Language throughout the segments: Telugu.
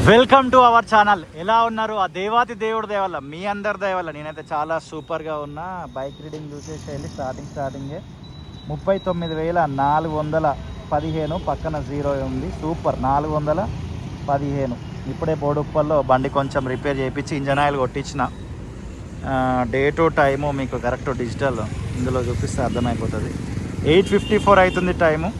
Welcome to our channel. ఎలా ఉన్నారు? ఆ దేవాతి దేవుడి దయవల్ల, మీ అందరి దయవల్ల నేనైతే చాలా సూపర్గా ఉన్నా. బైక్ రీడింగ్ చూసేసేయాలి. స్టార్టింగే 39,415 పక్కన జీరో ఉంది. సూపర్ 415. ఇప్పుడే బోడుప్పల్లో బండి కొంచెం రిపేర్ చేయించి ఇంజన్ ఆయిల్ కొట్టించిన. డేటు టైము మీకు కరెక్ట్ డిజిటల్ ఇందులో చూపిస్తే అర్థమైపోతుంది. 8:54 అవుతుంది టైము.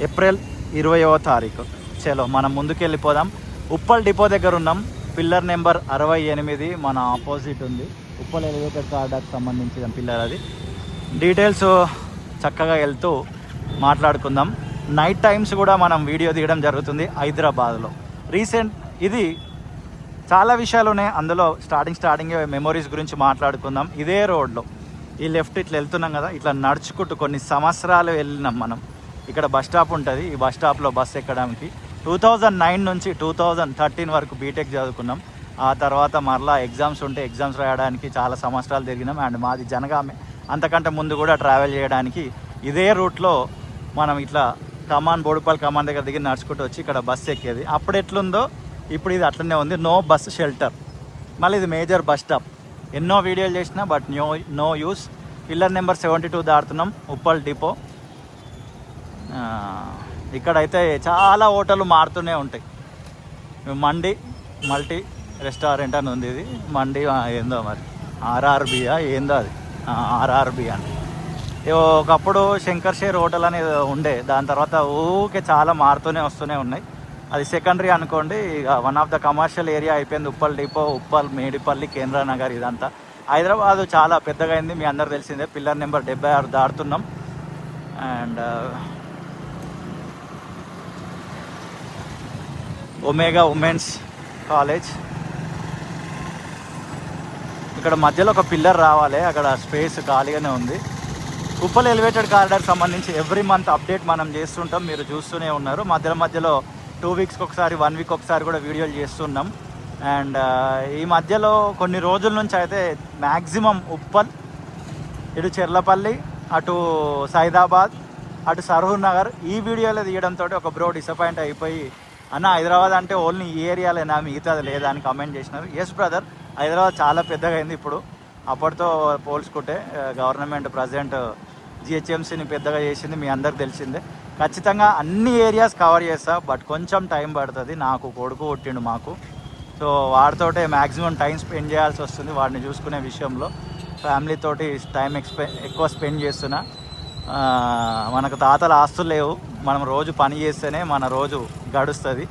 ఏప్రిల్ 20వ తారీఖు. చలో మనం ముందుకు వెళ్ళిపోదాం. ఉప్పల్ డిపో దగ్గర ఉన్నాం. పిల్లర్ నెంబర్ 68 మన ఆపోజిట్ ఉంది. ఉప్పల్ ఎలివేటెడ్ కార్డాకి సంబంధించిన పిల్లర్ అది. డీటెయిల్స్ చక్కగా వెళ్తూ మాట్లాడుకుందాం. నైట్ టైమ్స్ కూడా మనం వీడియో తీయడం జరుగుతుంది హైదరాబాద్లో. ఇది చాలా విషయాలు ఉన్నాయి అందులో. స్టార్టింగ్ మెమొరీస్ గురించి మాట్లాడుకుందాం. ఇదే రోడ్లో ఈ లెఫ్ట్ ఇట్లా వెళ్తున్నాం కదా, ఇట్లా నడుచుకుంటూ కొన్ని సంవత్సరాలు వెళ్ళినాం మనం. ఇక్కడ బస్ స్టాప్ ఉంటుంది. ఈ బస్ స్టాప్లో బస్ ఎక్కడానికి 2009 నుంచి 2013 వరకు బీటెక్ చదువుకున్నాం. ఆ తర్వాత మరలా ఎగ్జామ్స్ ఉంటే ఎగ్జామ్స్ రాయడానికి చాలా సంవత్సరాలు తిరిగినాం. అండ్ మాది జనగామే. అంతకంటే ముందు కూడా ట్రావెల్ చేయడానికి ఇదే రూట్లో మనం ఇట్లా బోడుపల్లి కమాన్ దగ్గర దిగి నడుచుకుంటూ వచ్చి ఇక్కడ బస్సు ఎక్కేది. అప్పుడు ఎట్లుందో ఇప్పుడు ఇది అట్లనే ఉంది. No bus shelter. మళ్ళీ ఇది మేజర్ బస్ స్టాప్. ఎన్నో వీడియోలు చేసినా but no use. Pillar number 72 దాడుతున్నాం. ఉప్పల్ డిపో. ఇక్కడైతే చాలా హోటళ్ళు మారుతూనే ఉంటాయి. మండి మల్టీ రెస్టారెంట్ అని ఉంది. ఇది మండి ఏందో మరి ఆర్ఆర్బియా ఏందో అది. ఆర్ఆర్బి అని ఒకప్పుడు శంకర్ షేర్ హోటల్ అనేది ఉండే. దాని తర్వాత ఊకే చాలా మారుతూనే వస్తూనే ఉన్నాయి. అది సెకండరీ అనుకోండి. ఇక one of the commercial area అయిపోయింది ఉప్పల్ డిపో. ఉప్పల్, మేడిపల్లి, కేంద్రనగర్ ఇదంతా. హైదరాబాద్ చాలా పెద్దగా అయింది, మీ అందరు తెలిసిందే. పిల్లర్ నెంబర్ 76 దాడుతున్నాం. And Omega women's college. ఇక్కడ మధ్యలో ఒక పిల్లర్ రావాలి. అక్కడ స్పేస్ ఖాళీగానే ఉంది. ఉప్పల్ ఎలివేటెడ్ కారిడార్ సంబంధించి ఎవ్రీ మంత్ అప్డేట్ మనం చేస్తుంటాం. మీరు చూస్తూనే ఉన్నారు. మధ్యలో 2 వీక్స్కి ఒకసారి, 1 వీక్ ఒకసారి కూడా వీడియోలు చేస్తున్నాం. అండ్ ఈ మధ్యలో కొన్ని రోజుల నుంచి అయితే మ్యాక్సిమం ఉప్పల్, ఇటు చెర్లపల్లి, అటు సైదాబాద్, అటు సరూర్ నగర్ ఈ వీడియోలో తీయడంతో ఒక బ్రో డిసప్పాయింట్ అయిపోయి, అన్న హైదరాబాద్ అంటే ఓన్లీ ఈ ఏరియాలేనా, మిగతాది లేదా అని కామెంట్ చేసినారు. ఎస్ బ్రదర్, హైదరాబాద్ చాలా పెద్దగా అయింది ఇప్పుడు. అప్పటితో పోల్చుకుంటే గవర్నమెంట్ ప్రజెంట్ జిహెచ్ఎంసీని పెద్దగా చేసింది, మీ అందరికి తెలిసిందే. ఖచ్చితంగా అన్ని ఏరియాస్ కవర్ చేస్తా, బట్ కొంచెం టైం పడుతుంది. నాకు కొడుకు పుట్టిండు మాకు. సో వాడితోటే మ్యాక్సిమం టైం స్పెండ్ చేయాల్సి వస్తుంది. వాడిని చూసుకునే విషయంలో ఫ్యామిలీతోటి టైం ఎక్కువ స్పెండ్ చేస్తున్నా. మనకు తాతల ఆస్తులు లేవు. మనం రోజు పని చేస్తేనే మన రోజు గడుస్తుంది.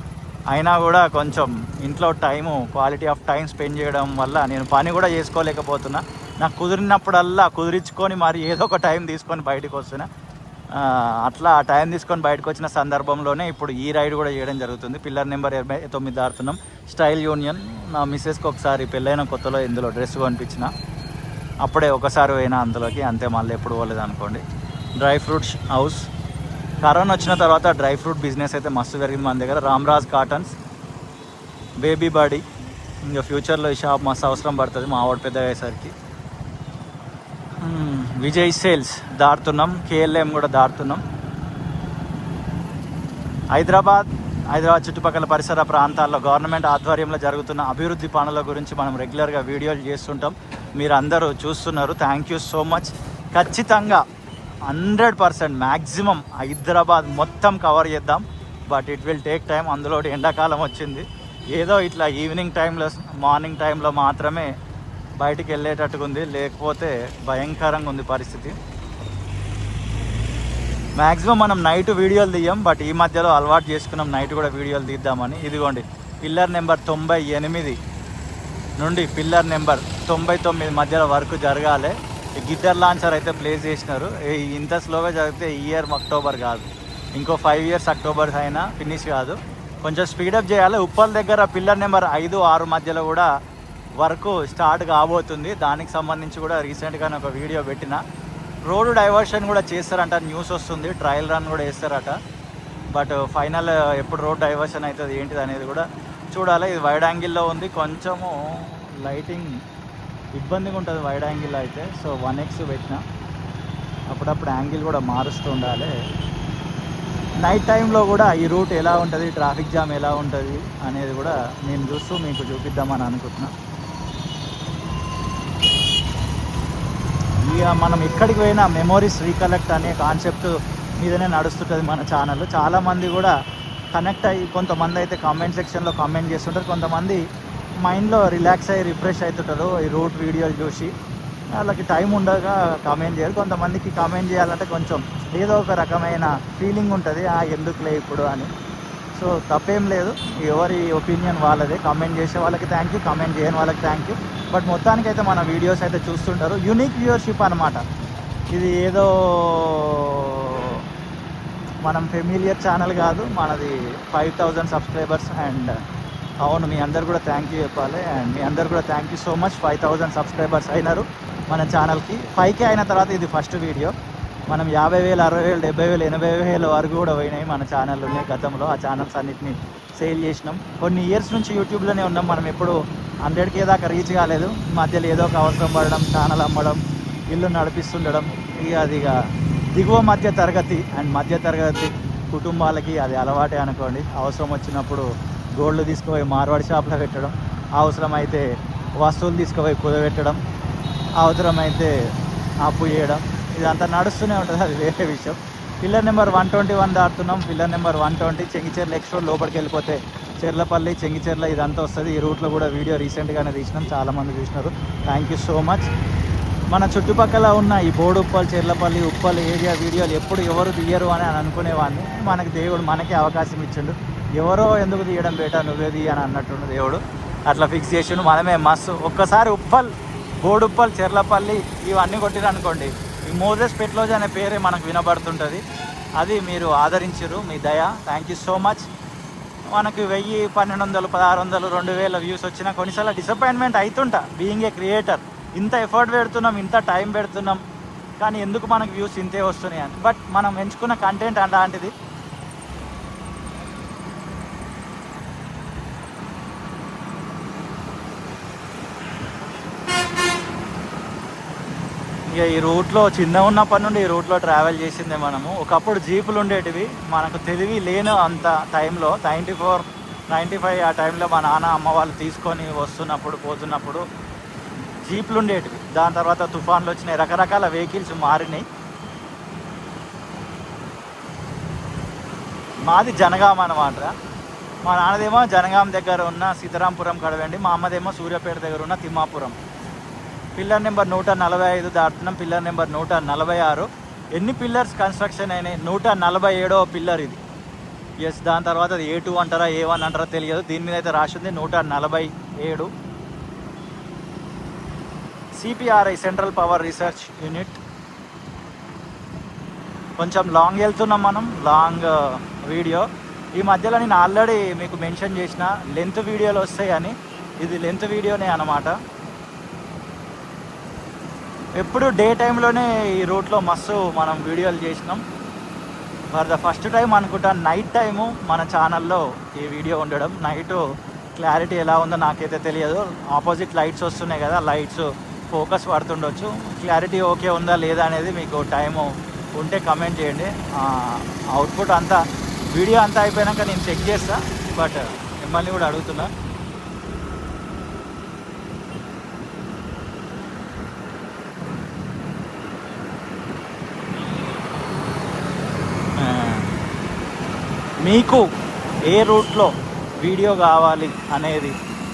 అయినా కూడా కొంచెం ఇంట్లో time, quality of time spend చేయడం వల్ల నేను పని కూడా చేసుకోలేకపోతున్నా. నాకు కుదిరినప్పుడల్లా కుదిరించుకొని మరి ఏదో ఒక టైం తీసుకొని బయటకు వస్తున్నా. అట్లా టైం తీసుకొని బయటకు వచ్చిన సందర్భంలోనే ఇప్పుడు ఈ రైడ్ కూడా చేయడం జరుగుతుంది. పిల్లర్ నెంబర్ 29 దాడుతున్నాం. Style Union. నా మిస్సెస్కి ఒకసారి పెళ్ళైన కొత్తలో ఇందులో డ్రెస్ కొనిపించిన. అప్పుడే ఒకసారి పోయినా అందులోకి, అంతే. మళ్ళీ ఎప్పుడు పోలేదు అనుకోండి. Dry fruits house. కరోనా వచ్చిన తర్వాత డ్రై ఫ్రూట్ బిజినెస్ అయితే మస్తు పెరిగింది మన దగ్గర. Ramraj cottons, baby body. ఇంకా ఫ్యూచర్లో ఈ షాప్ మస్తు అవసరం పడుతుంది మా ఆవిడ పెద్దగా అయ్యేసరికి. విజయ్ సేల్స్ దాడుతున్నాం. కేఎల్ఎం కూడా దాడుతున్నాం. హైదరాబాద్ చుట్టుపక్కల పరిసర ప్రాంతాల్లో గవర్నమెంట్ ఆధ్వర్యంలో జరుగుతున్న అభివృద్ధి పనుల గురించి మనం రెగ్యులర్గా వీడియోలు చేస్తుంటాం. మీరు అందరూ చూస్తున్నారు. Thank you so much. ఖచ్చితంగా 100% మ్యాక్సిమం హైదరాబాద్ మొత్తం కవర్ చేద్దాం. But it will take time. అందులో ఎండాకాలం వచ్చింది. ఏదో ఇట్లా ఈవినింగ్ టైంలో, మార్నింగ్ టైంలో మాత్రమే బయటికి వెళ్ళేటట్టుగా ఉంది. లేకపోతే భయంకరంగా ఉంది పరిస్థితి. మ్యాక్సిమం మనం నైట్ వీడియోలు తీయం, బట్ ఈ మధ్యలో అలవాటు చేసుకున్నాం నైట్ కూడా వీడియోలు తీద్దామని. ఇదిగోండి, పిల్లర్ నెంబర్ 98 నుండి పిల్లర్ నెంబర్ 99 మధ్యలో వర్క్ జరగాలి. ఈ గిద్దర్ లాంచర్ అయితే ప్లేస్ చేసినారు. ఇంత స్లోగా జరిగితే ఈ ఇయర్ అక్టోబర్ కాదు, ఇంకో 5 years అక్టోబర్ అయినా ఫినిష్ కాదు. కొంచెం స్పీడప్ చేయాలి. ఉప్పల్ దగ్గర పిల్లర్ నెంబర్ 5, 6 మధ్యలో కూడా వర్క్ స్టార్ట్ కాబోతుంది. దానికి సంబంధించి కూడా రీసెంట్గానే ఒక వీడియో పెట్టిన. రోడ్డు డైవర్షన్ కూడా చేస్తారంట, న్యూస్ వస్తుంది. ట్రయల్ రన్ కూడా వేస్తారట. బట్ ఫైనల్ ఎప్పుడు రోడ్ డైవర్షన్ అవుతుంది ఏంటిది అనేది కూడా చూడాలి. ఇది వైడ్ యాంగిల్లో ఉంది. కొంచెము లైటింగ్ ఇబ్బందిగా ఉంటుంది వైడ్ యాంగిల్ అయితే. సో 1x పెట్టిన. అప్పుడప్పుడు యాంగిల్ కూడా మారుస్తూ ఉండాలి. నైట్ టైంలో కూడా ఈ రూట్ ఎలా ఉంటుంది, ట్రాఫిక్ జామ్ ఎలా ఉంటుంది అనేది కూడా నేను చూస్తూ మీకు చూపిద్దామని అనుకుంటున్నా. ఇక మనం ఎక్కడికి పోయినా మెమోరీస్ రీకలెక్ట్ అనే కాన్సెప్ట్ మీదనే నడుస్తుంటుంది మన ఛానల్. చాలామంది కూడా కనెక్ట్ అయ్యి, కొంతమంది అయితే కామెంట్ సెక్షన్లో కామెంట్ చేస్తుంటారు, కొంతమంది మైండ్లో రిలాక్స్ అయ్యి రిఫ్రెష్ అవుతుంటారు ఈ రూట్ వీడియోలు చూసి. వాళ్ళకి టైం ఉండగా కామెంట్ చేయరు. కొంతమందికి కామెంట్ చేయాలంటే కొంచెం ఏదో ఒక రకమైన ఫీలింగ్ ఉంటుంది, ఎందుకులే ఇప్పుడు అని. సో తప్పేం లేదు, ఎవరి ఒపీనియన్ వాళ్ళదే. కామెంట్ చేసే వాళ్ళకి థ్యాంక్ యూ, కామెంట్ చేయని వాళ్ళకి థ్యాంక్ యూ. బట్ మొత్తానికైతే మన వీడియోస్ అయితే చూస్తుంటారు. యూనిక్ వ్యూవర్షిప్ అనమాట ఇది. ఏదో మనం ఫెమిలియర్ ఛానల్ కాదు, మనది 5000 సబ్స్క్రైబర్స్. అండ్ అవును, మీ అందరు కూడా థ్యాంక్ యూ చెప్పాలి. అండ్ మీ అందరు కూడా thank you so much. 5000 subscribers అయినారు మన ఛానల్కి. 5K అయిన తర్వాత ఇది ఫస్ట్ వీడియో. మనం 50,000, 60,000, 70,000, 80,000 వరకు కూడా పోయినాయి మన ఛానల్ ఉన్నాయి గతంలో. ఆ ఛానల్స్ అన్నిటిని సేల్ చేసినాం. కొన్ని ఇయర్స్ నుంచి యూట్యూబ్లోనే ఉన్నాం. మనం ఎప్పుడు 100K దాకా రీచ్ కాలేదు. మధ్యలో ఏదో ఒక అవసరం పడడం, ఛానల్ అమ్మడం, ఇల్లు నడిపిస్తుండడం, ఇక దిగువ మధ్య తరగతి అండ్ మధ్య తరగతి కుటుంబాలకి అది అలవాటే అనుకోండి. అవసరం వచ్చినప్పుడు గోల్డ్ తీసుకుపోయి మార్వాడి షాప్లో పెట్టడం, అవసరమైతే వస్తువులు తీసుకుపోయి కుదబెట్టడం, అవసరమైతే అప్పు చేయడం, ఇదంతా నడుస్తూనే ఉంటుంది. అది వేరే విషయం. పిల్లర్ నెంబర్ 121 దాటుతున్నాం. Pillar number 120 Chengicherla X road లోపలికి వెళ్ళిపోతే చెర్లపల్లి, చెంగిచెర్ల ఇదంతా వస్తుంది. ఈ రూట్లో కూడా వీడియో రీసెంట్గానే తీసినాం, చాలామంది చూసినారు. Thank you so much. మన చుట్టుపక్కల ఉన్న ఈ బోడుప్పల్, చెర్లపల్లి, ఉప్పల్ ఏరియా వీడియోలు ఎప్పుడు ఎవరు తీయరు అని అనుకునేవాడిని. మనకి దేవుడు మనకే అవకాశం ఇచ్చిండు. ఎవరో ఎందుకు తీయడం బేటా, నువ్వే తీయని అన్నట్టుండు దేవుడు. అట్లా ఫిక్స్ చేసిండు. మనమే మస్తు. ఒక్కసారి ఉప్పల్, బోడుప్పల్, చెర్లపల్లి ఇవన్నీ కొట్టిరనుకోండి, ఈ మోజెస్ పెట్లోజ్ అనే పేరే మనకు వినబడుతుంటుంది. అది మీరు ఆదరించారు, మీ దయ. Thank you so much. మనకు 1000, 1200, 1600, 2000 వ్యూస్ వచ్చినా కొన్నిసార్లు డిసప్పాయింట్మెంట్ అవుతుంటా. బీయింగ్ ఏ క్రియేటర్, ఇంత ఎఫర్ట్ పెడుతున్నాం, ఇంత టైం పెడుతున్నాం, కానీ ఎందుకు మనకు వ్యూస్ ఇంతే వస్తున్నాయి అని. బట్ మనం ఎంచుకున్న కంటెంట్ అలాంటిది. ఇక ఈ రూట్లో చిన్న ఉన్నప్పటి నుండి ఈ రూట్లో ట్రావెల్ చేసిందే మనము. ఒకప్పుడు జీపులు ఉండేటివి, మనకు తెలివి లేను అంత టైంలో. 94, 95 ఆ టైంలో మా నాన్న అమ్మ వాళ్ళు తీసుకొని వస్తున్నప్పుడు, పోతున్నప్పుడు జీపులు ఉండేటివి. దాని తర్వాత తుఫాన్లు వచ్చినాయి, రకరకాల వెహికల్స్ మారినాయి. మాది జనగాం అన్నమాట. మా నాన్నదేమో జనగాం దగ్గర ఉన్న సీతారాంపురం కడవండి, మా అమ్మదేమో సూర్యాపేట దగ్గర ఉన్న తిమ్మాపురం. పిల్లర్ నెంబర్ 145 దాటుతున్నాం. Pillar number 146. ఎన్ని పిల్లర్స్ కన్స్ట్రక్షన్ అయినాయి? 147వ పిల్లర్ ఇది. ఎస్, దాని తర్వాత అది A2 అంటారా, A1 అంటారా తెలియదు. దీని మీద అయితే రాసింది 147. CPRI, central power research unit. కొంచెం లాంగ్ వెళ్తున్నాం మనం, లాంగ్ వీడియో. ఈ మధ్యలో నేను ఆల్రెడీ మీకు మెన్షన్ చేసిన లెంత్ వీడియోలు వస్తాయి అని. ఇది లెంత్ వీడియోనే అన్నమాట. ఎప్పుడు డే టైంలోనే ఈ రూట్లో మస్తు మనం వీడియోలు చేసినాం. ఫర్ ద ఫస్ట్ టైం అనుకుంటా నైట్ టైము మన ఛానల్లో ఈ వీడియో ఉండడం. నైటు క్లారిటీ ఎలా ఉందో నాకైతే తెలియదు. ఆపోజిట్ లైట్స్ వస్తున్నాయి కదా, లైట్స్ ఫోకస్ పడుతుండొచ్చు. క్లారిటీ ఓకే ఉందా లేదా అనేది మీకు టైము ఉంటే కమెంట్ చేయండి. అవుట్పుట్ అంతా వీడియో అంతా అయిపోయాక నేను చెక్ చేస్తా. బట్ మిమ్మల్ని కూడా అడుగుతున్నా. మీకు ఏ రూట్లో వీడియో కావాలి అనేది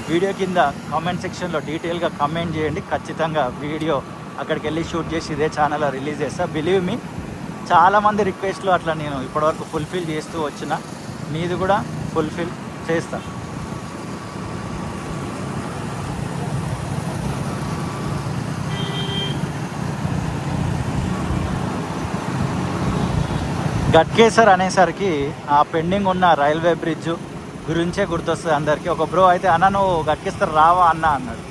వీడియో కింద కామెంట్ సెక్షన్లో డీటెయిల్గా కామెంట్ చేయండి. ఖచ్చితంగా వీడియో అక్కడికి వెళ్ళి షూట్ చేసి ఇదే ఛానల్లో రిలీజ్ చేస్తా. బిలీవ్ మీ, చాలామంది రిక్వెస్ట్లు అట్లా నేను ఇప్పటివరకు ఫుల్ఫిల్ చేస్తూ వచ్చిన. మీది కూడా ఫుల్ఫిల్ చేస్తా. గట్కేసర్ అనేసరికి ఆ పెండింగ్ ఉన్న రైల్వే బ్రిడ్జ్ గురించే గుర్తొస్తుంది అందరికీ. ఒక బ్రో అయితే అన్న నువ్వు గట్కేసర్ రావా అన్న అన్నాడు.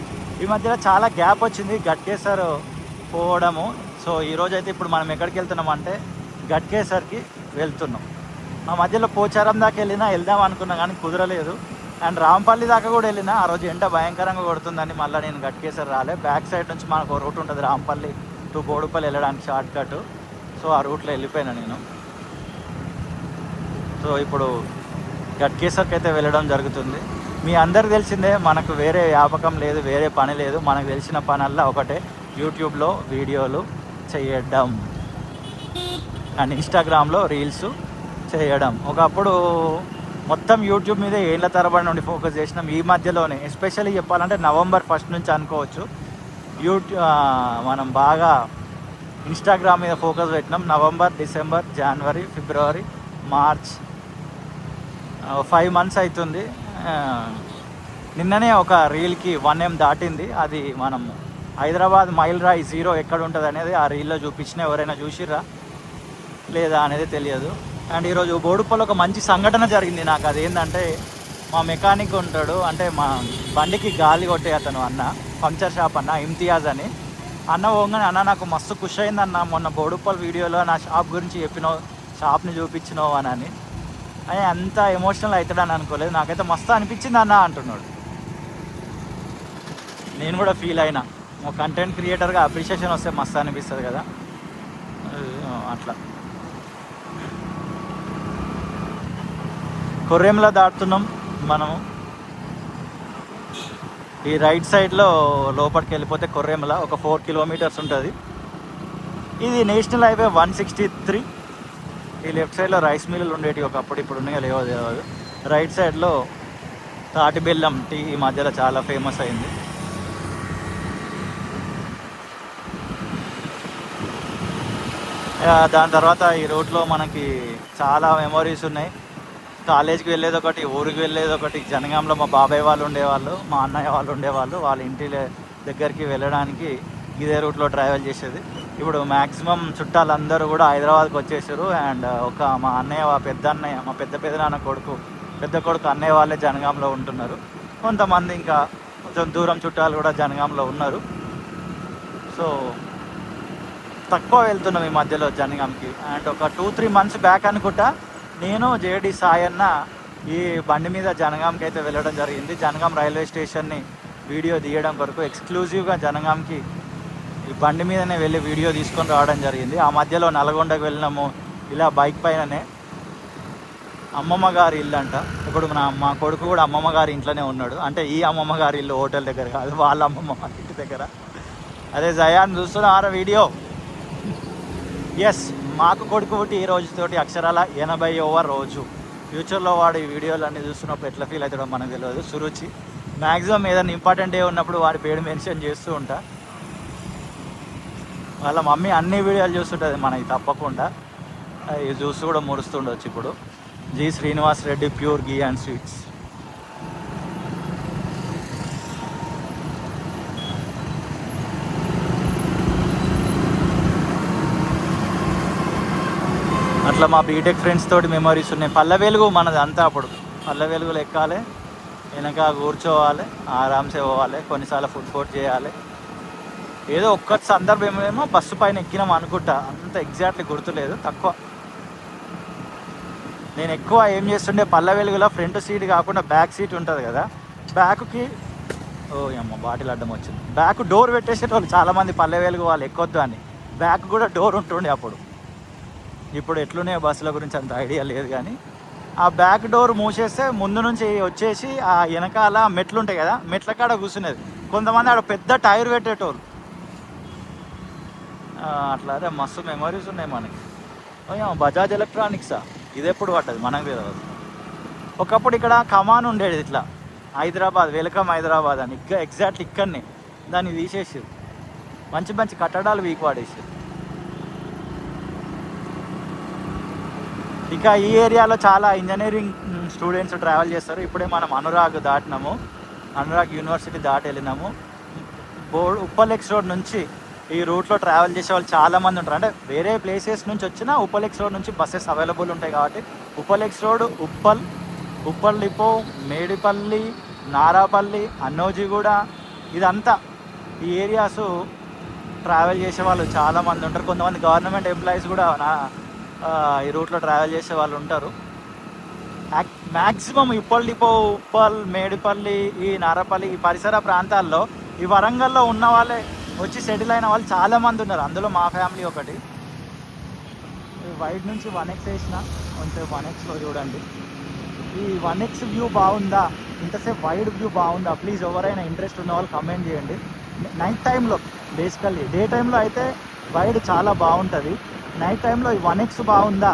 ఈ మధ్యలో చాలా గ్యాప్ వచ్చింది గట్కేసర్ పోవడము. సో ఈరోజైతే ఇప్పుడు మనం ఎక్కడికి వెళ్తున్నామంటే గట్కేసర్కి వెళ్తున్నాం. మా మధ్యలో పోచారం దాకా వెళ్దాం అనుకున్నా కానీ కుదరలేదు. అండ్ రాంపల్లి దాకా కూడా వెళ్ళినా. ఆ రోజు ఎండ భయంకరంగా కొడుతుందని మళ్ళీ నేను గట్కేసర్ రాలే. బ్యాక్ సైడ్ నుంచి మనకు రూట్ ఉంటుంది రాంపల్లి టు బోడుపల్లి వెళ్ళడానికి, షార్ట్ కట్. సో ఆ రూట్లో వెళ్ళిపోయినా నేను. సో ఇప్పుడు గట్కేసర్కి అయితే వెళ్ళడం జరుగుతుంది. మీ అందరికి తెలిసిందే, మనకు వేరే వ్యాపకం లేదు, వేరే పని లేదు. మనకు తెలిసిన పనల్లా ఒకటే, యూట్యూబ్లో వీడియోలు చేయడం అండ్ ఇన్స్టాగ్రామ్లో రీల్స్ చేయడం. ఒకప్పుడు మొత్తం యూట్యూబ్ మీద ఏళ్ళ తరబడి నుండి ఫోకస్ చేసినాం. ఈ మధ్యలోనే ఎస్పెషల్లీ చెప్పాలంటే నవంబర్ 1 నుంచి అనుకోవచ్చు మనం బాగా ఇన్స్టాగ్రామ్ మీద ఫోకస్ పెట్టినాం. నవంబర్, డిసెంబర్, జనవరి, ఫిబ్రవరి, మార్చ్ 5 months అవుతుంది. నిన్ననే ఒక రీల్కి 1M దాటింది. అది మనం హైదరాబాద్ మైల్ రాయి జీరో ఎక్కడ ఉంటుంది అనేది ఆ రీల్లో చూపించిన, ఎవరైనా చూసిర్రా లేదా అనేది తెలియదు. అండ్ ఈరోజు బోడుప్పలో ఒక మంచి సంఘటన జరిగింది నాకు. అదేంటంటే మా మెకానిక్ ఉంటాడు, అంటే మా బండికి గాలి కొట్టే అతను అన్న, పంక్చర్ షాప్ అన్న ఇమ్తియాజ్ అని. అన్న పోగానే, అన్న నాకు మస్తు ఖుషి అయిందన్న, మొన్న బోడుప్పల్ వీడియోలో నా షాప్ గురించి చెప్పినావు, షాప్ని చూపించినావు అని అంత ఎమోషనల్ అవుతాడని అనుకోలేదు. నాకైతే మస్తు అనిపించింది అన్న అంటున్నాడు. నేను కూడా ఫీల్ అయినా, ఒక కంటెంట్ క్రియేటర్గా అప్రిషియేషన్ వస్తే మస్తు అనిపిస్తుంది కదా అట్లా. కొర్రెంలా దాటుతున్నాం మనము. ఈ రైట్ సైడ్లో లోపలికి వెళ్ళిపోతే కొర్రెంల ఒక 4 kilometers ఉంటుంది. ఇది నేషనల్ హైవే 163. ఈ లెఫ్ట్ సైడ్లో రైస్ మిల్లులు ఉండేవి ఒకప్పుడు, ఇప్పుడు ఉన్నాయో లేవో తెలియదు. రైట్ సైడ్లో తాటి బెల్లం టీ ఈ మధ్యలో చాలా ఫేమస్ అయింది. దాని తర్వాత ఈ రోడ్లో మనకి చాలా మెమొరీస్ ఉన్నాయి. కాలేజీకి వెళ్ళేది ఒకటి, ఊరికి వెళ్ళేది ఒకటి. జనగాంలో మా బాబాయ్ వాళ్ళు ఉండేవాళ్ళు, మా అన్నయ్య వాళ్ళు ఉండేవాళ్ళు. వాళ్ళ ఇంటి దగ్గరికి వెళ్ళడానికి ఇదే రూట్లో ట్రావెల్ చేసేది. ఇప్పుడు మ్యాక్సిమం చుట్టాలందరూ కూడా హైదరాబాద్కి వచ్చేసారు. అండ్ ఒక మా అన్నయ్య, మా పెద్దనాన్న పెద్ద కొడుకు అన్నయ్య వాళ్ళే జనగాంలో ఉంటున్నారు. కొంతమంది ఇంకా కొంచెం దూరం చుట్టాలు కూడా జనగాంలో ఉన్నారు. సో తక్కువ వెళ్తున్నాం ఈ మధ్యలో జనగాంకి. అండ్ ఒక 2-3 months బ్యాక్ అనుకుంటా, నేను జేడి సాయన్న ఈ బండి మీద జనగాంకి అయితే వెళ్ళడం జరిగింది. జనగాం రైల్వే స్టేషన్ని వీడియో తీయడం కొరకు ఎక్స్క్లూజివ్గా జనగాంకి ఈ బండి మీదనే వెళ్ళి వీడియో తీసుకొని రావడం జరిగింది. ఆ మధ్యలో నల్గొండకు వెళ్ళినాము ఇలా బైక్ పైననే. అమ్మమ్మ గారి ఇల్లు అంట. ఇప్పుడు మా కొడుకు కూడా అమ్మమ్మ గారి ఇంట్లోనే ఉన్నాడు. అంటే ఈ అమ్మమ్మ గారి ఇల్లు హోటల్ దగ్గర కాదు, వాళ్ళ అమ్మమ్మ గారి ఇంటి దగ్గర. అదే జయాన్ చూస్తున్నారా వీడియో? ఎస్, మాకు కొడుకు పుట్టి ఈ రోజుతోటి అక్షరాల 80వ రోజు. ఫ్యూచర్లో వాడు ఈ వీడియోలన్నీ చూస్తున్నప్పుడు ఎట్లా ఫీల్ అవుతాడో మనకు తెలియదు. సురుచి మ్యాక్సిమం ఏదైనా ఇంపార్టెంట్ డే ఉన్నప్పుడు వాడి పేరు మెన్షన్ చేస్తూ ఉంటా. వాళ్ళ మమ్మీ అన్ని వీడియోలు చూస్తుంటుంది మనకి తప్పకుండా. ఇది చూస్తూ కూడా మురుస్తుండొచ్చు. ఇప్పుడు G Srinivas Reddy pure ghee and sweets. అట్లా మా బీటెక్ ఫ్రెండ్స్ తోటి మెమరీస్ ఉన్నాయి. పల్లె వెలుగు మనది అంతా. అప్పుడు పల్లె వెలుగులు ఎక్కాలి, వెనక కూర్చోవాలి, ఆరామ్సే పోవాలి, కొన్నిసార్లు ఫుడ్ కోర్ట్ చేయాలి. ఏదో ఒక్క సందర్భం ఏమో బస్సు పైన ఎక్కినాం అనుకుంటా, అంత ఎగ్జాక్ట్లీ గుర్తులేదు, తక్కువ. నేను ఎక్కువ ఏం చేస్తుండే, పల్లె వెలుగులో ఫ్రంట్ సీట్ కాకుండా బ్యాక్ సీట్ ఉంటుంది కదా, బ్యాక్కి అమ్మ బాటిల్ అడ్డం వచ్చింది. బ్యాక్ డోర్ పెట్టేసేటోళ్ళు చాలామంది పల్లె వెలుగు వాళ్ళు ఎక్కొద్దు అని. బ్యాక్ కూడా డోర్ ఉంటుండే అప్పుడు. ఇప్పుడు ఎట్లున్నాయో బస్సుల గురించి అంత ఐడియా లేదు కానీ, ఆ బ్యాక్ డోర్ మూసేస్తే ముందు నుంచి వచ్చేసి ఆ వెనకాల మెట్లు ఉంటాయి కదా, మెట్ల కాడ కూర్చునేది. కొంతమంది ఆడ పెద్ద టైర్ పెట్టేటోళ్ళు అట్లా. అదే మస్తు మెమరీస్ ఉన్నాయి మనకి. బజాజ్ ఎలక్ట్రానిక్సా, ఇది ఎప్పుడు పడ్డది మనకు తెలియదు. ఒకప్పుడు ఇక్కడ కమాన్ ఉండేది ఇట్లా, హైదరాబాద్ వెల్కమ్ హైదరాబాద్ అని. ఎగ్జాక్ట్లీ ఇక్కడనే దాన్ని తీసేసి మంచి మంచి కట్టడాలు వీక్ వాడేసి. ఇంకా ఈ ఏరియాలో చాలా ఇంజనీరింగ్ స్టూడెంట్స్ ట్రావెల్ చేస్తారు. ఇప్పుడే మనం అనురాగ్ దాటినాము, అనురాగ్ యూనివర్సిటీ దాటి వెళ్ళినాము. ఉప్పల్ ఎక్స్ రోడ్ నుంచి ఈ రూట్లో ట్రావెల్ చేసే వాళ్ళు చాలామంది ఉంటారు. అంటే వేరే ప్లేసెస్ నుంచి వచ్చినా ఉప్పల్ ఎక్స్ రోడ్ నుంచి బస్సెస్ అవైలబుల్ ఉంటాయి కాబట్టి Uppal X road, Uppal depot, Medipally, Narapally, Annojiguda, ఇదంతా ఈ ఏరియాస్ ట్రావెల్ చేసే వాళ్ళు చాలామంది ఉంటారు. కొంతమంది గవర్నమెంట్ ఎంప్లాయీస్ కూడా ఈ రూట్లో ట్రావెల్ చేసే వాళ్ళు ఉంటారు. మ్యాక్సిమం ఉప్పల్ డిపో, ఉప్పల్, మేడిపల్లి, ఈ నారాపల్లి, ఈ పరిసర ప్రాంతాల్లో ఈ వరంగల్లో ఉన్న వాళ్ళే వచ్చి సెటిల్ అయిన వాళ్ళు చాలామంది ఉన్నారు. అందులో మా ఫ్యామిలీ ఒకటి. వైడ్ నుంచి 1x వేసిన, కొంచెం 1xలో చూడండి. ఈ 1x వ్యూ బాగుందా, ఇంతసేపు వైడ్ వ్యూ బాగుందా, ప్లీజ్ ఎవరైనా ఇంట్రెస్ట్ ఉన్న వాళ్ళు కమెంట్ చేయండి. నైట్ టైంలో బేసికల్లీ, డే టైంలో అయితే వైడ్ చాలా బాగుంటుంది, నైట్ టైంలో ఈ 1x బాగుందా.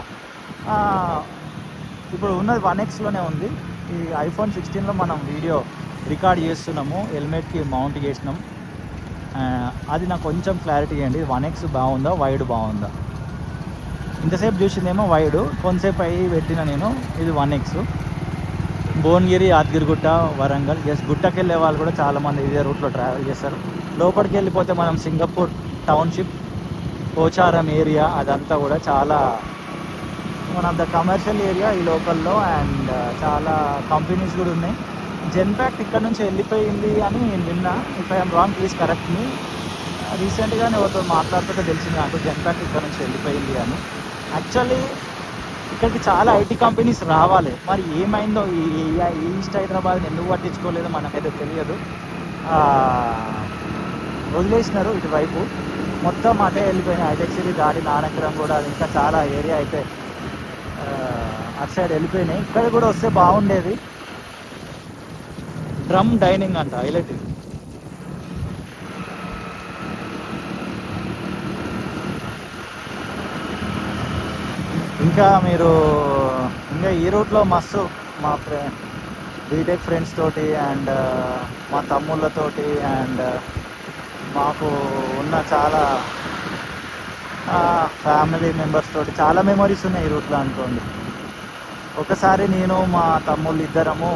ఇప్పుడు ఉన్నది 1xలోనే ఉంది. ఈ iPhone 16లో మనం వీడియో రికార్డ్ చేస్తున్నాము, హెల్మెట్కి మౌంట్ చేసినాం. అది నాకు కొంచెం క్లారిటీ ఇవ్వండి, 1x బాగుందా వైడ్ బాగుందా. ఇంతసేపు చూసిందేమో వైడ్, కొంతసేపు అయ్యి పెట్టిన నేను, ఇది 1x. భువనగిరి, యాదగిరిగుట్ట, వరంగల్, జస్ట్ గుట్టకి వెళ్ళే వాళ్ళు కూడా చాలామంది ఇదే రూట్లో ట్రావెల్ చేస్తారు. లోపలికి వెళ్ళిపోతే మనం సింగపూర్ టౌన్షిప్, పోచారం ఏరియా, అదంతా కూడా చాలా one of the commercial area ఈ లోకల్లో. అండ్ చాలా కంపెనీస్ కూడా ఉన్నాయి. జెన్పాక్ట్ ఇక్కడ నుంచి వెళ్ళిపోయింది అని నేను విన్నా, if I'm wrong please correct me. రీసెంట్గానే ఎవరితో మాట్లాడుతుంటే తెలిసింది నాకు, జెన్పాక్ట్ ఇక్కడ నుంచి వెళ్ళిపోయింది అని. యాక్చువల్లీ ఇక్కడికి చాలా ఐటీ కంపెనీస్ రావాలి, మరి ఏమైందో ఈ ఈస్ట్ హైదరాబాద్ని ఎందుకు పట్టించుకోలేదో మనకైతే తెలియదు. వదిలేసినారు ఇటువైపు, మొత్తం అటే వెళ్ళిపోయినాయి. హైటెక్ సిటీ దాటి నానక్రం కూడా, ఇంకా చాలా ఏరియా అయితే అటు సైడ్ వెళ్ళిపోయినాయి. ఇక్కడ కూడా వస్తే బాగుండేది. డ్రమ్ డైనింగ్ అంట, హైలైట్. ఇంకా మీరు ఇంకా ఈ రూట్లో మస్తు మా బీటెక్ ఫ్రెండ్స్ తోటి అండ్ మా తమ్ముళ్ళతోటి అండ్ మాకు ఉన్న చాలా ఫ్యామిలీ మెంబర్స్ తోటి చాలా మెమరీస్ ఉన్నాయి ఈ రూట్లో అనుకోండి. ఒకసారి నేను మా తమ్ముళ్ళు ఇద్దరము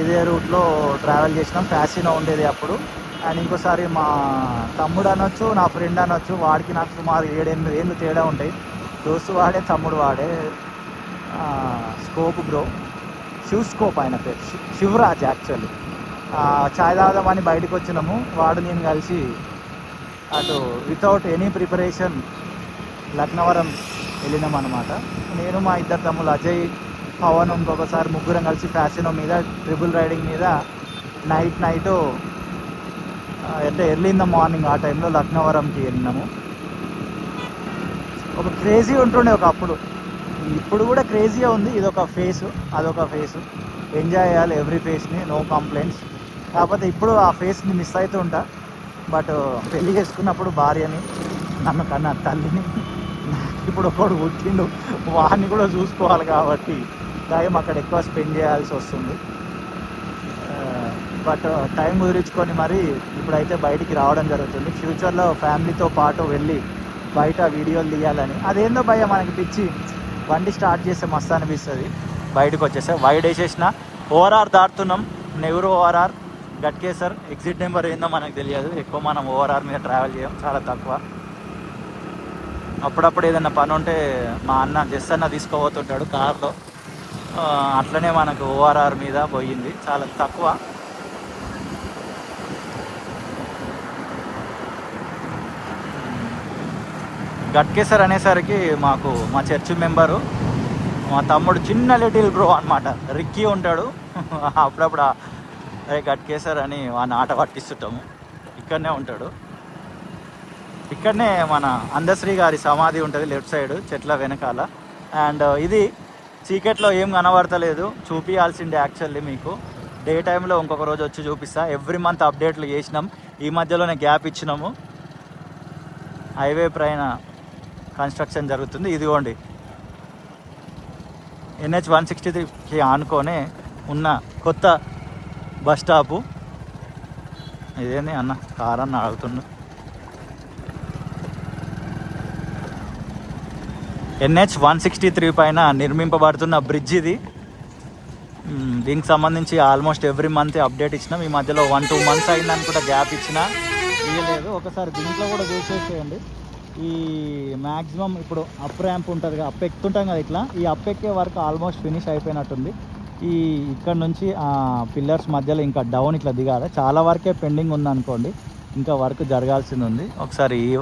ఇదే రూట్లో ట్రావెల్ చేసినాం, ఫ్యాసినో ఉండేది అప్పుడు. అండ్ ఇంకోసారి మా తమ్ముడు అనొచ్చు, నా ఫ్రెండ్ అనొచ్చు, వాడికి నాకు సుమారు 7-8 ఏళ్ళు తేడా ఉంటాయి. దోస్తు వాడే, తమ్ముడు వాడే, స్కోప్ బ్రో, శివ్ స్కోప్ ఆయన పేరు, శివరాజ్ యాక్చువల్లీ. చాయ్ తాగుదామని బయటకు వచ్చినాము, వాడు నేను కలిసి అటు వితౌట్ ఎనీ ప్రిపరేషన్ లక్నవరం వెళ్ళినాం అనమాట. నేను మా ఇద్దరు తమ్ముళ్ళు అజయ్, పవన్, ఇంకొకసారి ముగ్గురం కలిసి ఫ్యాసినో మీద ట్రిపుల్ రైడింగ్ మీద నైట్ అంటే ఎర్లీ ఇన్ ద మార్నింగ్ ఆ టైంలో లక్నవరంకి వెళ్ళినాము. ఒక క్రేజీ ఉంటుండే ఒకప్పుడు, ఇప్పుడు కూడా క్రేజీగా ఉంది. ఇదొక ఫేసు, అదొక ఫేసు. ఎంజాయ్ చేయాలి ఎవ్రీ ఫేస్ని, నో కంప్లైంట్స్. కాకపోతే ఇప్పుడు ఆ ఫేస్ని మిస్ అవుతూ ఉంటా. బట్ పెళ్ళి చేసుకున్నప్పుడు భార్యని, నన్ను కన్నా తల్లిని, ఇప్పుడు ఒకడు పుట్టిండు, వాడిని కూడా చూసుకోవాలి కాబట్టి టైం అక్కడ ఎక్కువ స్పెండ్ చేయాల్సి వస్తుంది. బట్ టైం కుదిరించుకొని మరి ఇప్పుడైతే బయటికి రావడం జరుగుతుంది. ఫ్యూచర్లో ఫ్యామిలీతో పాటు వెళ్ళి బయట వీడియోలు తీయాలని. అదేందో భయ్య మనకి పిచ్చి, బండి స్టార్ట్ చేస్తే మస్తు అనిపిస్తుంది. బయటకు వచ్చేస్తే వైడ్ వేసేసిన, ఓఆర్ఆర్ దాటుతున్నాం, Nehru ORR, Ghatkesar. Exit number ఏందో మనకు తెలియదు, ఎక్కువ మనం ఓఆర్ఆర్ మీద ట్రావెల్ చేయం, చాలా తక్కువ. అప్పుడప్పుడు ఏదైనా పని ఉంటే మా అన్న జస్ట్ అన్న తీసుకోబోతుంటాడు కార్లో, అట్లనే మనకు ఓఆర్ఆర్ మీద పోయింది, చాలా తక్కువ. గట్కేసర్ అనేసరికి మాకు మా చర్చ్ మెంబరు, మా తమ్ముడు, చిన్న లిటిల్ బ్రో అనమాట, రిక్కీ ఉంటాడు. అప్పుడప్పుడు అదే గట్కేసర్ అని వాడిని ఆట పట్టిస్తుంటాము. ఇక్కడనే ఉంటాడు. ఇక్కడనే మన అందశ్రీ గారి సమాధి ఉంటుంది లెఫ్ట్ సైడ్ చెట్ల వెనకాల. అండ్ ఇది చీకట్లో ఏం కనబడతలేదు, చూపించాల్సిందే యాక్చువల్లీ మీకు. డే టైంలో ఇంకొక రోజు వచ్చి చూపిస్తా. ఎవ్రీ మంత్ అప్డేట్లు చేసినాం, ఈ మధ్యలోనే గ్యాప్ ఇచ్చినాము. హైవే పైన కన్స్ట్రక్షన్ జరుగుతుంది. ఇదిగోండి NH 163కి ఆనుకొనే ఉన్న కొత్త బస్ స్టాపు. ఇదేంది అన్న కార్ అన్న ఆగుతుండు. NH 163 పైన నిర్మింపబడుతున్న బ్రిడ్జ్ ఇది. దీనికి సంబంధించి ఆల్మోస్ట్ ఎవ్రీ మంత్ అప్డేట్ ఇచ్చినాం. ఈ మధ్యలో 1-2 months అయిందని కూడా గ్యాప్ ఇచ్చినా ఇవ్వలేదు. ఒకసారి దీంట్లో కూడా చూసేసేయండి. ఈ మ్యాక్సిమం ఇప్పుడు అప్ ర్యాంప్ ఉంటుంది కదా, అప్ ఎక్కుతుంటాం కదా, ఇట్లా ఈ అప్ ఎక్కే వరకు ఆల్మోస్ట్ ఫినిష్ అయిపోయినట్టుంది. ఈ ఇక్కడ నుంచి ఆ పిల్లర్స్ మధ్యలో ఇంకా డౌన్ ఇట్లా దిగాలి, చాలా వరకే పెండింగ్ ఉందనుకోండి, ఇంకా వర్క్ జరగాల్సింది ఉంది. ఒకసారి ఈ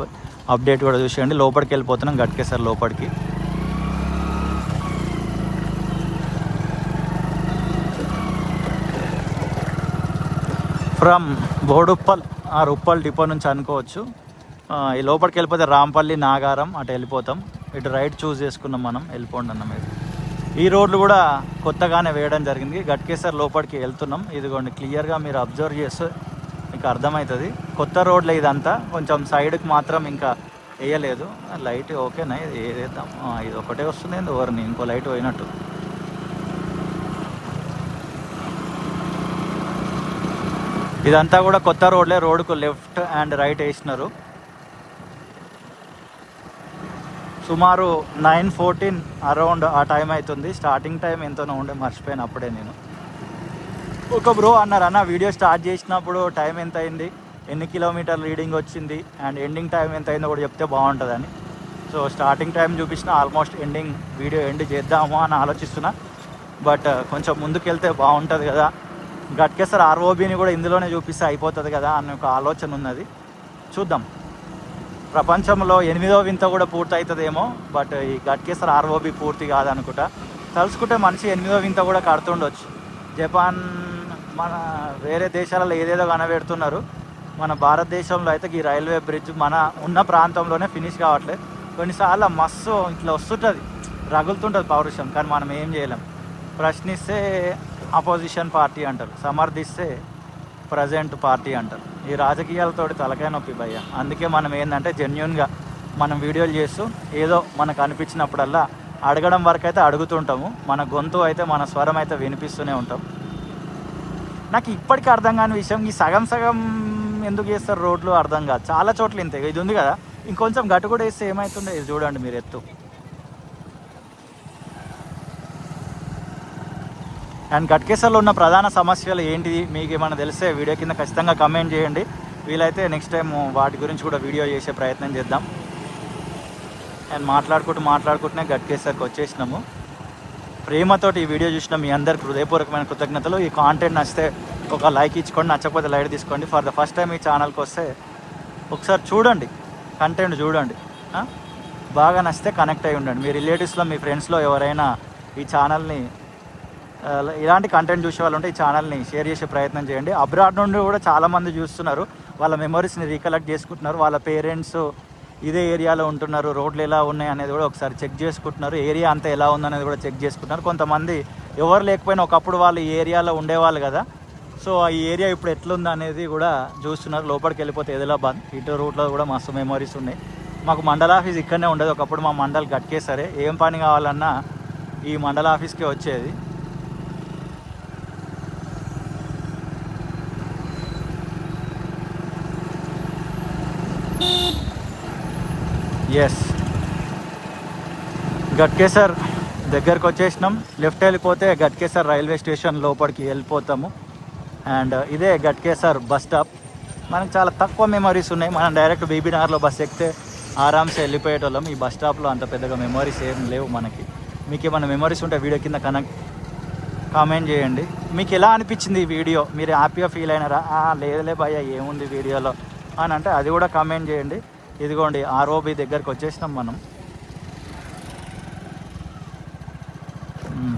అప్డేట్ కూడా చూసేయండి. లోపలికి వెళ్ళిపోతున్నాం, గట్కేసర్ లోపలికి. ఫ్రమ్ బోడుప్పల్, ఆ రుప్పల్ డిపో నుంచి అనుకోవచ్చు. ఈ లోపలికి వెళ్ళిపోతే రాంపల్లి, నాగారం అటు వెళ్ళిపోతాం. ఇటు రైట్ చూస్ చేసుకున్నాం మనం, వెళ్ళిపోండి అన్న మీరు. ఈ రోడ్లు కూడా కొత్తగానే వేయడం జరిగింది. గట్కేసర్ లోపలికి వెళ్తున్నాం. ఇదిగోండి క్లియర్గా మీరు అబ్జర్వ్ చేస్తే మీకు అర్థమవుతుంది. కొత్త రోడ్లే ఇదంతా, కొంచెం సైడ్కి మాత్రం ఇంకా వేయలేదు. లైట్ ఓకేనా, ఇది ఏదేద్దాం. ఇది ఒకటే వస్తుంది ఏంది ఎవరిని, ఇంకో లైట్ పోయినట్టు. ఇదంతా కూడా కొత్త రోడ్లే, రోడ్కు లెఫ్ట్ అండ్ రైట్ వేసినారు. సుమారు 9:14 అరౌండ్ ఆ టైం అవుతుంది. స్టార్టింగ్ టైం ఎంతనో ఉండే మర్చిపోయాను అప్పుడే నేను. ఒక బ్రో అన్నారు, అన్న వీడియో స్టార్ట్ చేసినప్పుడు టైం ఎంత అయింది, ఎన్ని కిలోమీటర్లు రీడింగ్ వచ్చింది అండ్ ఎండింగ్ టైం ఎంత అయిందో కూడా చెప్తే బాగుంటుందని. సో స్టార్టింగ్ టైం చూపించిన, ఆల్మోస్ట్ ఎండింగ్ వీడియో ఎండ్ చేద్దాము అని ఆలోచిస్తున్నా. బట్ కొంచెం ముందుకు వెళ్తే బాగుంటుంది కదా, గట్కేసర్ ఆర్ఓబిని కూడా ఇందులోనే చూపిస్తే అయిపోతుంది కదా అనే ఒక ఆలోచన ఉన్నది. చూద్దాం, ప్రపంచంలో 8వ వింత కూడా పూర్తి అవుతుందేమో. బట్ ఈ గట్కేసర్ ఆర్ఓబి పూర్తి కాదనుకుంటా. తలుసుకుంటే మనిషి 8వ వింత కూడా కడుతుండొచ్చు. జపాన్, మన వేరే దేశాలలో ఏదేదో కనబెడుతున్నారు. మన భారతదేశంలో అయితే ఈ రైల్వే బ్రిడ్జ్ మన ఉన్న ప్రాంతంలోనే ఫినిష్ కావట్లేదు. కొన్నిసార్లు మస్తు ఇట్లా వస్తుంటుంది, రగులుతుంటుంది పౌరుషం, కానీ మనం ఏం చేయలేం. ప్రశ్నిస్తే అపోజిషన్ పార్టీ అంటారు, సమర్థిస్తే ప్రజెంట్ పార్టీ అంటారు. ఈ రాజకీయాలతోటి తలకాయ నొప్పి భయ్య. అందుకే మనం ఏంటంటే జెన్యున్గా మనం వీడియోలు చేస్తూ ఏదో మనకు అనిపించినప్పుడల్లా అడగడం వరకు అయితే అడుగుతుంటాము. మన గొంతు అయితే, మన స్వరం అయితే వినిపిస్తూనే ఉంటాం. నాకు ఇప్పటికీ అర్థం కాని విషయం, ఈ సగం సగం ఎందుకు చేస్తారు రోడ్లు అర్థం కాదు. చాలా చోట్ల ఇంతే. ఇది ఉంది కదా, ఇంకొంచెం గట్టు కూడా వేస్తే ఏమవుతుందో ఇది చూడండి మీరు. ఎత్తు అండ్ గట్కేసర్లో ఉన్న ప్రధాన సమస్యలు ఏంటిది మీకు ఏమైనా తెలిస్తే వీడియో కింద ఖచ్చితంగా కమెంట్ చేయండి. వీలైతే నెక్స్ట్ టైం వాటి గురించి కూడా వీడియో చేసే ప్రయత్నం చేద్దాం. అండ్ మాట్లాడుకుంటూనే గట్కేసర్కి వచ్చేసినాము. ప్రేమతోటి ఈ వీడియో చూసిన మీ అందరికి హృదయపూర్వకమైన కృతజ్ఞతలు. ఈ కాంటెంట్ నచ్చితే ఒక లైక్ ఇచ్చుకోండి, నచ్చకపోతే లైట్ తీసుకోండి. ఫర్ ద ఫస్ట్ టైం ఈ ఛానల్కి వస్తే ఒకసారి చూడండి, కంటెంట్ చూడండి. బాగా నచ్చితే కనెక్ట్ అయి ఉండండి. మీ రిలేటివ్స్లో, మీ ఫ్రెండ్స్లో ఎవరైనా ఈ ఛానల్ని ఇలాంటి కంటెంట్ చూసే వాళ్ళు ఉంటే ఈ ఛానల్ని షేర్ చేసే ప్రయత్నం చేయండి. అబ్రాడ్ నుండి కూడా చాలామంది చూస్తున్నారు, వాళ్ళ మెమరీస్ని రీకలెక్ట్ చేసుకుంటున్నారు. వాళ్ళ పేరెంట్స్ ఇదే ఏరియాలో ఉంటున్నారు, రోడ్లు ఎలా ఉన్నాయి అనేది కూడా ఒకసారి చెక్ చేసుకుంటున్నారు. ఏరియా అంతా ఎలా ఉందనేది కూడా చెక్ చేసుకుంటున్నారు. కొంతమంది ఎవరు లేకపోయినా ఒకప్పుడు వాళ్ళు ఈ ఏరియాలో ఉండేవాళ్ళు కదా, సో ఈ ఏరియా ఇప్పుడు ఎట్లుంది అనేది కూడా చూస్తున్నారు. లోపలికి వెళ్ళిపోతే ఆదిలాబాద్ ఇటు రూట్లో కూడా మస్తు మెమరీస్ ఉన్నాయి. మాకు మండల ఆఫీస్ ఇక్కడనే ఉండేది. ఒకప్పుడు మా మండల్ గట్కేసరే. ఏం పని కావాలన్నా ఈ మండల ఆఫీస్కే వచ్చేది. ఎస్, గట్కేసర్ దగ్గరకు వచ్చేసినాం. లెఫ్ట్ వెళ్ళిపోతే గట్కేసర్ రైల్వే స్టేషన్ లోపలికి వెళ్ళిపోతాము. అండ్ ఇదే గట్కేసర్ బస్ స్టాప్. మనకు చాలా తక్కువ మెమరీస్ ఉన్నాయి. మనం డైరెక్ట్ బీబీనగర్లో బస్ ఎక్కితే ఆరామ్సే వెళ్ళిపోయేటోళ్ళం. ఈ బస్ స్టాప్లో అంత పెద్దగా మెమరీస్ ఏం లేవు మనకి. మీకు ఏమైనా మెమరీస్ ఉంటే వీడియో కింద కామెంట్ చేయండి. మీకు ఎలా అనిపించింది ఈ వీడియో, మీరు హ్యాపీగా ఫీల్ అయినారా, లేదులే భయ్య ఏముంది వీడియోలో అని అంటే అది కూడా కామెంట్ చేయండి. ఇదిగోండి ఆర్ఓబి దగ్గరికి వచ్చేసినాం మనం.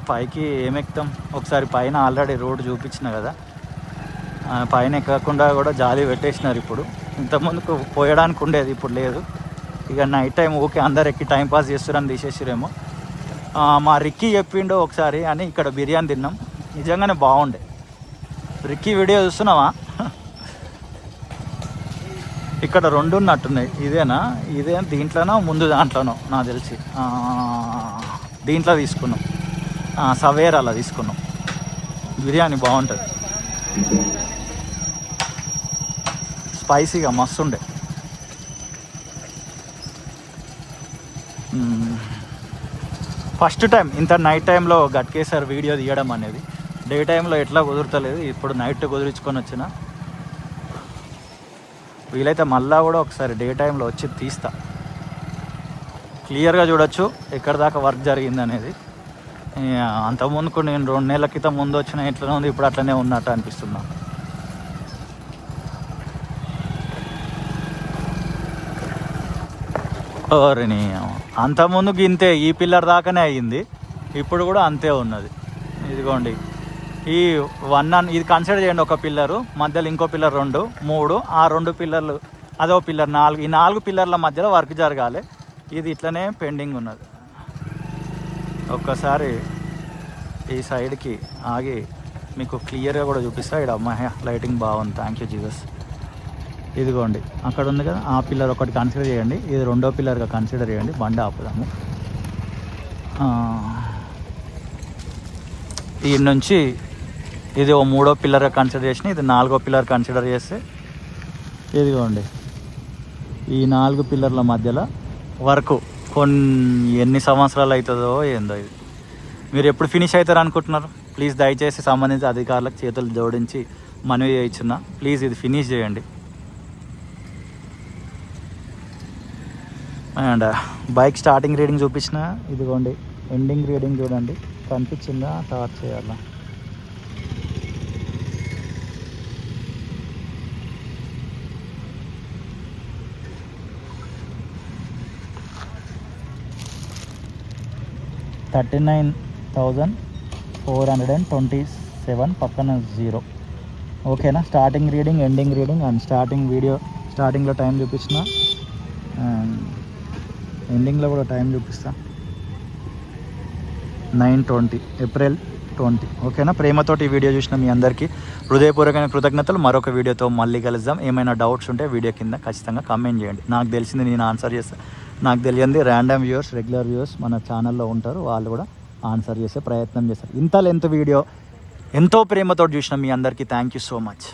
పైకి ఏమెక్కుతాం, ఒకసారి పైన ఆల్రెడీ రోడ్డు చూపించిన కదా, పైన ఎక్కకుండా కూడా జాలి పెట్టేసినారు ఇప్పుడు. ఇంతకుముందుకు పోయడానికి ఉండేది, ఇప్పుడు లేదు. ఇక నైట్ టైం ఓకే అందరు ఎక్కి టైంపాస్ చేస్తారని తీసేసిరేమో. మా రిక్కీ చెప్పిండు ఒకసారి అని ఇక్కడ బిర్యానీ తిన్నాం, నిజంగానే బాగుండే. రిక్కీ వీడియో చూస్తున్నావా? ఇక్కడ 2 ఉన్నట్టున్నాయి. ఇదేనా, ఇదే దీంట్లోనో ముందు దాంట్లోనో నాకు తెలిసి దీంట్లో తీసుకున్నాం, సవేరాలో తీసుకున్నాం. బిర్యానీ బాగుంటుంది, స్పైసీగా మస్తుండే. ఫస్ట్ టైం ఇంత నైట్ టైంలో గట్కేసర్ వీడియో తీయడం అనేది. డే టైంలో ఎట్లా కుదురుతలేదు, ఇప్పుడు నైట్ కుదిరించుకొని వచ్చిన. వీలైతే మళ్ళా కూడా ఒకసారి డే టైంలో వచ్చి తీస్తా, క్లియర్గా చూడొచ్చు ఎక్కడి దాకా వర్క్ జరిగింది అనేది. అంతకుముందుకు నేను 2 నెలల క్రితం ముందు వచ్చిన ఎట్లనే ఉంది, ఇప్పుడు అట్లనే ఉన్నట్టు అనిపిస్తున్నా. ఓరిని అంతకుముందుకు ఇంతే, ఈ పిల్లర్ దాకానే అయ్యింది, ఇప్పుడు కూడా అంతే ఉన్నది. ఇదిగోండి ఈ 1 ఇది కన్సిడర్ చేయండి, ఒక పిల్లరు మధ్యలో ఇంకో పిల్లర్ 2, 3, ఆ 2 పిల్లర్లు అదో పిల్లర్ 4, ఈ 4 పిల్లర్ల మధ్యలో వర్క్ జరగాలి. ఇది ఇట్లనే పెండింగ్ ఉన్నది. ఒక్కసారి ఈ సైడ్కి ఆగి మీకు క్లియర్గా కూడా చూపిస్తా. ఇక్కడ అమ్మాయి లైటింగ్ బాగుంది, థ్యాంక్ యూ జీసస్. ఇదిగోండి అక్కడ ఉంది కదా, ఆ పిల్లర్ ఒకటి కన్సిడర్ చేయండి, ఇది రెండో పిల్లర్గా కన్సిడర్ చేయండి. బండి ఆపుదాము. ఈ నుంచి ఇది ఓ 3వ పిల్లర్గా కన్సిడర్ చేసిన, ఇది 4వ పిల్లర్ కన్సిడర్ చేస్తే ఇదిగోండి ఈ 4 పిల్లర్ల మధ్యలో వర్క్ ఎన్ని సంవత్సరాలు అవుతుందో ఏందో. ఇది మీరు ఎప్పుడు ఫినిష్ అవుతారు అనుకుంటున్నారు? ప్లీజ్ దయచేసి సంబంధించిన అధికారులకు చేతులు జోడించి మనవి చేయించున్నా, ప్లీజ్ ఇది ఫినిష్ చేయండి. అండ్ బైక్ స్టార్టింగ్ రీడింగ్ చూపించిన, ఇదిగోండి ఎండింగ్ రీడింగ్ చూడండి, కనిపించిందా? టార్చ్ చేయాలా? $39,427 పక్కన 0. ఓకేనా? Starting reading, ending reading and starting video స్టార్టింగ్లో టైం చూపించిన, ఎండింగ్లో కూడా టైం చూపిస్తా. 9:20 ఏప్రిల్ 20. ఓకేనా? ప్రేమతోటి ఈ వీడియో చూసిన మీ అందరికీ హృదయపూర్వకమైన కృతజ్ఞతలు. మరొక వీడియోతో మళ్ళీ కలుద్దాం. ఏమైనా డౌట్స్ ఉంటే వీడియో కింద ఖచ్చితంగా కామెంట్ చేయండి. నాకు తెలిసింది నేను ఆన్సర్ చేస్తాను, నాకు తెలియంది ర్యాండమ్ వ్యూవర్స్, రెగ్యులర్ వ్యూవర్స్ మన ఛానల్లో ఉంటారు, వాళ్ళు కూడా ఆన్సర్ చేసే ప్రయత్నం చేస్తారు. ఇంత లెంత్ వీడియో ఎంతో ప్రేమతో చూసిన మీ అందరికీ థ్యాంక్ యూ సో మచ్.